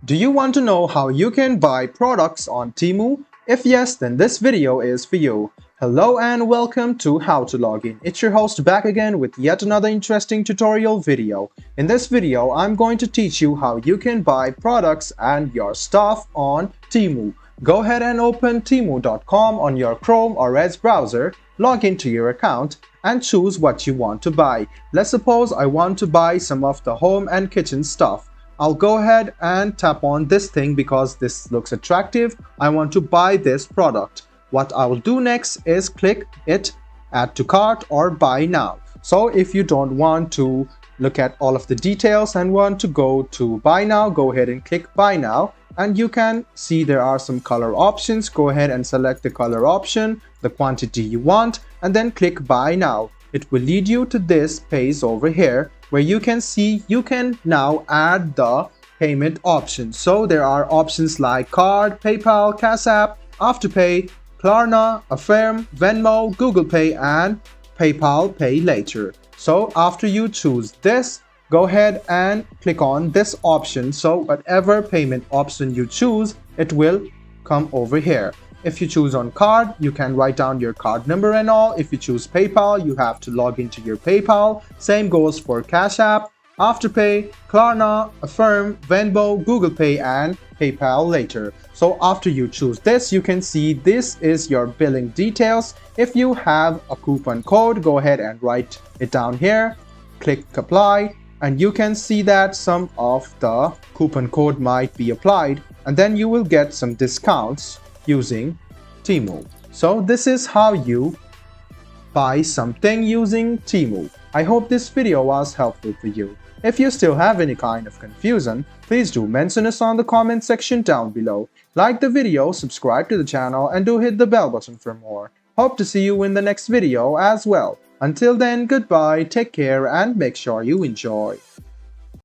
Do you want to know how you can buy products on Temu? If yes, then this video is for you. Hello and welcome to How to Login. It's your host back again with yet another interesting tutorial video. In this video, I'm going to teach you how you can buy products and your stuff on Temu. Go ahead and open temu.com on your Chrome or Edge browser, log into your account, and choose what you want to buy. Let's suppose I want to buy some of the home and kitchen stuff. I'll go ahead and tap on this thing because this looks attractive. I want to buy this product. What I will do next is click it, add to cart or buy now. So if you don't want to look at all of the details and want to go to buy now, go ahead and click buy now. And you can see there are some color options. Go ahead and select the color option, the quantity you want, and then click buy now. It will lead you to this page over here where you can see you can now add the payment options. So there are options like card, PayPal, Cash App, Afterpay, Klarna, Affirm, Venmo, Google Pay, and PayPal Pay Later. So after you choose this, go ahead and click on this option. So whatever payment option you choose, it will come over here. If you choose on card, you can write down your card number and all. If you choose PayPal, you have to log into your PayPal. Same goes for Cash App, Afterpay, Klarna, Affirm, Venmo, Google Pay, and PayPal Later. So after you choose this, you can see this is your billing details. If you have a coupon code, go ahead and write it down here. Click apply, and you can see that some of the coupon code might be applied, and then you will get some discounts using Temu. So this is how you buy something using Temu. I hope this video was helpful for you. If you still have any kind of confusion, please do mention us on the comment section down below. Like the video, subscribe to the channel, and do hit the bell button for more. Hope to see you in the next video as well. Until then, goodbye, take care, and make sure you enjoy.